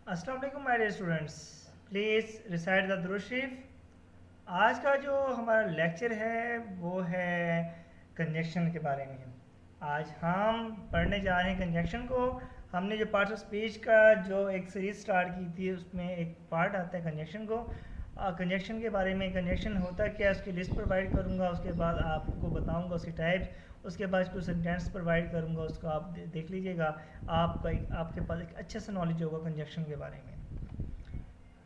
अस्सलाम वालेकुम my dear students, please recite the दुरूद शरीफ। आज का जो हमारा लेक्चर है वो है कंजक्शन के बारे में। आज हम पढ़ने जा रहे हैं कंजक्शन को। हमने जो पार्ट्स ऑफ स्पीच का जो एक सीरीज स्टार्ट की थी उसमें एक पार्ट आता है कंजक्शन को। कंजक्शन के बारे में, कंजक्शन होता क्या है उसकी लिस्ट प्रोवाइड करूँगा, उसके बाद आपको बताऊँगा उसकी टाइप्स, उसके बाद कुछ सेंटेंस प्रोवाइड करूँगा, उसको आप देख लीजिएगा। आपके पास एक अच्छा सा नॉलेज होगा कंजक्शन के बारे में।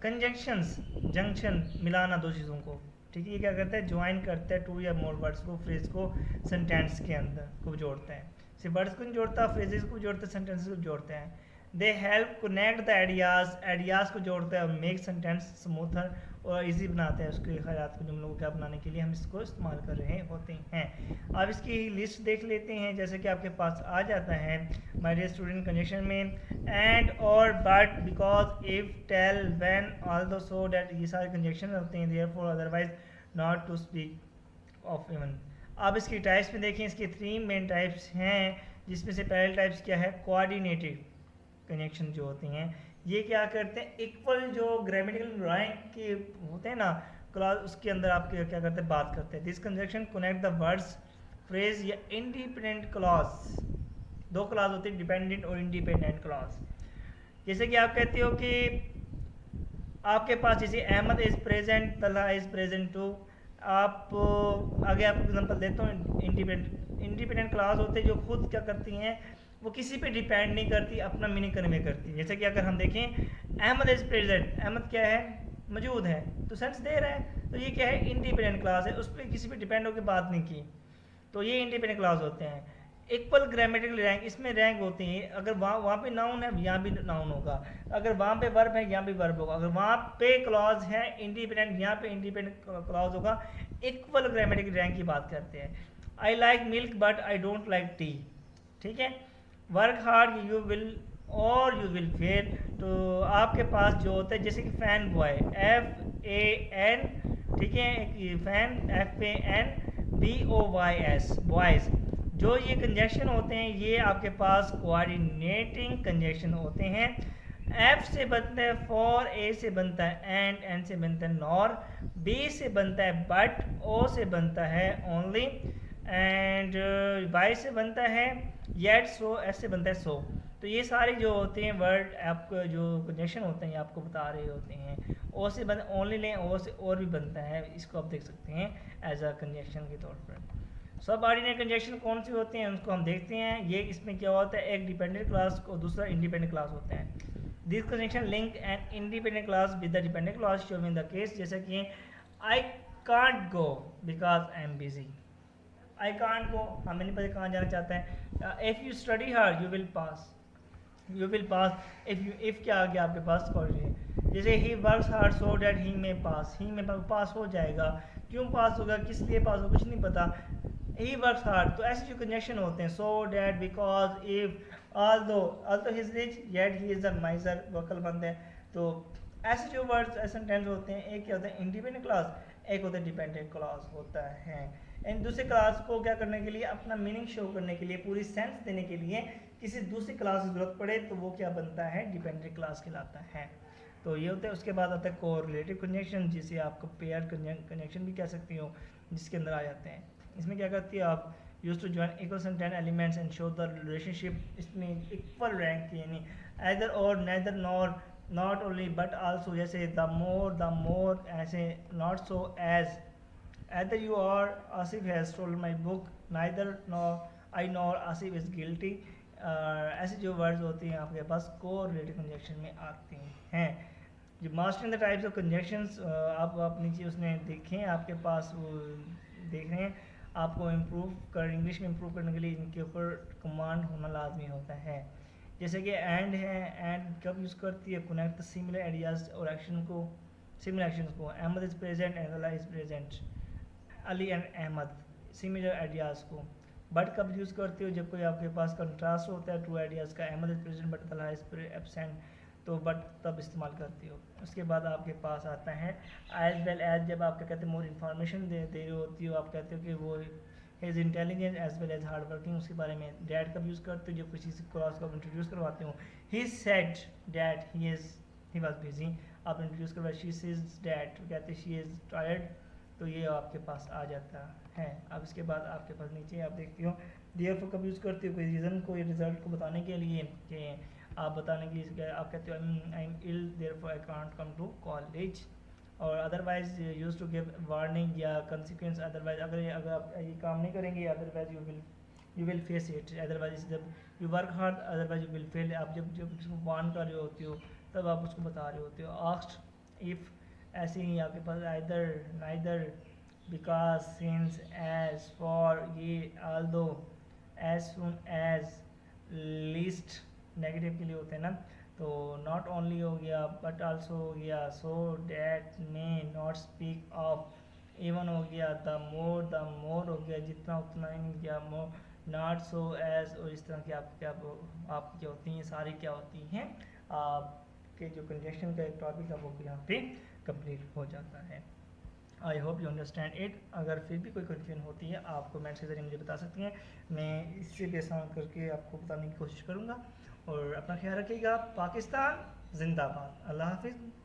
कंजंक्शंस, जंक्शन, मिलाना दो चीज़ों को, ठीक है। ये क्या करता है, ज्वाइन करता है टू या मोर वर्ड्स को, फ्रेज को सेंटेंस के अंदर को जोड़ता है। सिर्फ वर्ड्स को नहीं जोड़ता, फ्रेजेस को जोड़ता है, सेंटेंसेस को जोड़ते हैं। They help connect the ideas को जोड़ता है और मेक सेंटेंस स्मूथर और इजी बनाता है। उसके ख्यालात को, जुमलों को क्या बनाने के लिए हम इसको इस्तेमाल कर रहे होते हैं। अब इसकी लिस्ट देख लेते हैं। जैसे कि आपके पास आ जाता है माय डियर स्टूडेंट कंजक्शन में एंड और but, because, if, till, when, although, so, that, ये सारे कंजक्शन होते हैं। Therefore, otherwise, not, to speak of, even. अब इसकी टाइप्स में देखें, इसके 3 मेन टाइप्स हैं, जिसमें से पहले टाइप्स क्या है, कोऑर्डिनेटेड कनेक्शन जो होते हैं। ये क्या करते हैं, इक्वल जो ग्रामेटिकल रैंक के होते हैं ना क्लॉज, उसके अंदर आप क्या करते हैं, बात करते हैं। This conjunction connect the words, phrase या इंडिपेंडेंट क्लॉज। दो क्लॉज होते हैं, डिपेंडेंट और इंडिपेंडेंट क्लॉज। जैसे कि आप कहते हो कि आपके पास जैसे Ahmad is present, Talha is present too. आप आगे आपको एग्जांपल देता हूँ। इंडिपेंडेंट क्लास होते हैं जो खुद क्या करती हैं, वो किसी पे डिपेंड नहीं करती, अपना मीनिंग करने में करती है। जैसे कि अगर हम देखें अहमद इज़ प्रेजेंट, अहमद क्या है, मौजूद है, तो सेंस दे रहा है, तो ये क्या है, इंडिपेंडेंट क्लास है, उस पर किसी पे डिपेंड होकर बात नहीं की, तो ये इंडिपेंडेंट क्लास होते हैं। इक्वल ग्रामेटिकल रैंक, इसमें रैंक होती है। अगर वहाँ पे नाउन है, यहाँ भी नाउन होगा। अगर वहाँ पे वर्ब है, यहाँ भी वर्ब होगा। अगर वहाँ पे क्लॉज है इंडिपेंडेंट, यहाँ पे इंडिपेंडेंट क्लॉज होगा। इक्वल ग्रामेटिकल रैंक की बात करते हैं। I like milk but I don't like T, ठीक है। वर्क हार्ड यू विल और यू विल फेल। तो आपके पास जो होता है, जैसे कि फैन बॉय, FAN, ठीक है, एक फैन FAN BOYS, बॉयज़। जो ये कंजक्शन होते हैं ये आपके पास कोऑर्डिनेटिंग कंजक्शन होते हैं। एफ से बनता है फॉर, ए से बनता है एन से बनता है नॉर, बी से बनता है बट, ओ से बनता है ओनली, एंड वाई से बनता है येट, सो, एस से बनता है सो। तो ये सारे जो होते हैं वर्ड, आपको जो कंजक्शन होते हैं ये आपको बता रहे होते हैं। ओ से बन ओनली लें, ओ से और भी बनता है, इसको आप देख सकते हैं एज अ कंजक्शन के तौर पर। सब ऑर्डिनरी कंजक्शन कौन सी होते हैं उनको हम देखते हैं। ये इसमें क्या होता है, एक डिपेंडेंट क्लास और दूसरा इंडिपेंडेंट क्लास होता है। This conjunction link an independent class with the dependent class show in the case, जैसे कि I can't go because I am busy. I can't go, हमें नहीं पता कहाँ जाना चाहता है। If you study hard you will pass, you will pass. If क्या आ गया आपके पास, जैसे he works hard so that he में पास, ही में पास हो जाएगा। क्यों पास होगा, किस लिए पास होगा, कुछ नहीं पता, ही वर्क्स हार्ड। तो ऐसे जो कंजक्शन होते हैं, so that, because, if, although he is rich yet he is a miser, वक्लमंद है। तो ऐसे जो वर्ड्स, ऐसे सेंटेंस होते हैं, एक क्या होता है इंडिपेंडेंट क्लास, एक होता है डिपेंडेंट क्लास होता है। एंड दूसरे क्लास को क्या करने के लिए, अपना मीनिंग शो करने के लिए, पूरी सेंस देने के लिए किसी दूसरी क्लास की जरूरत पड़े तो वो क्या बनता है, डिपेंडेंट क्लास कहलाता है। तो ये होता है। उसके बाद आता है कोरिलेटिव कंजक्शन, जिसे आपको पेयर कंजक्शन भी कह सकती हो, जिसके अंदर आ जाते हैं। इसमें क्या करती है, आप use to join equal sentence elements and show the relationship. इसमें इक्वल रैंक, यानी either or, neither, nor, not only but also. जैसे द मोर, ऐसे not so as, either you or Asif has stolen my book, neither nor I nor Asif is guilty। ऐसे जो words होती हैं आपके पास correlative conjunction में आते हैं। जो master in the types of conjunctions, आप नीचे उसने देखें, आपके पास वो देख रहे हैं। आपको इंग्लिश में इम्प्रूव करने के लिए इनके ऊपर कमांड होना लाजमी होता है। जैसे कि एंड है, एंड कब यूज़ करती है, कनेक्ट द सिमिलर आइडियाज और एक्शन को, सिमिलर एक्शन को। Ahmad is present and Allah is present, Ali and Ahmad, similar ideas को। बट कब यूज़ करते हो, जब कोई आपके पास कंट्रास्ट होता है टू आइडियाज़ का, Ahmad is present but Talha is absent, तो बट तब इस्तेमाल करते हो। उसके बाद आपके पास आता है एज वेल एज, जब आप क्या कहते हैं मोर इन्फॉर्मेशन दे रही होती हो, आप कहते हो कि वो is intelligent as well as hard working, उसके बारे में। डैड कब यूज़ करते हो, जब किसी से क्रॉस को इंट्रोड्यूस करवाते हो। He said that he is he was busy, आप इंट्रोड्यूस करवाए शी इज़ डैट, कहते शी इज़ टायर्ड, तो ये आपके पास आ जाता है। अब इसके बाद आपके पास नीचे आप देखते हो देयरफॉर कब यूज़ करते हो कोई रीज़न को रिजल्ट को बताने के लिए, कि आप बताने के लिए आप कहते हो I am ill therefore I can't come to college, और otherwise use to give warning या कंसिक्वेंस, अदरवाइज अगर आप ये काम नहीं करेंगे otherwise you will face it, otherwise जब you work hard otherwise you will fail, आप जब जब किसी को वार्न कर रहे होते हो तब आप उसको बता रहे होते हो। आस्क्ड इफ़, ऐसे ही आपके पास either neither because since as for ये although as soon as least negative के लिए होते हैं ना, तो नॉट ओनली हो गया बट आल्सो हो गया, so that may not speak of, even हो गया, द मोर हो गया, जितना उतना ही नहीं गया, मोर नॉट सो एज, और इस तरह की आप क्या होती हैं सारी क्या होती हैं आपके जो कंजक्शन का एक टॉपिक है वो यहाँ पे कंप्लीट हो जाता है। I hope you understand it. अगर फिर भी कोई कन्फ्यूजन होती है आप कमेंट्स के ज़रिए मुझे बता सकती हैं, मैं इससे भी आसान करके आपको बताने की कोशिश करूँगा। और अपना ख्याल रखिएगा। पाकिस्तान जिंदाबाद। अल्लाह हाफिज़।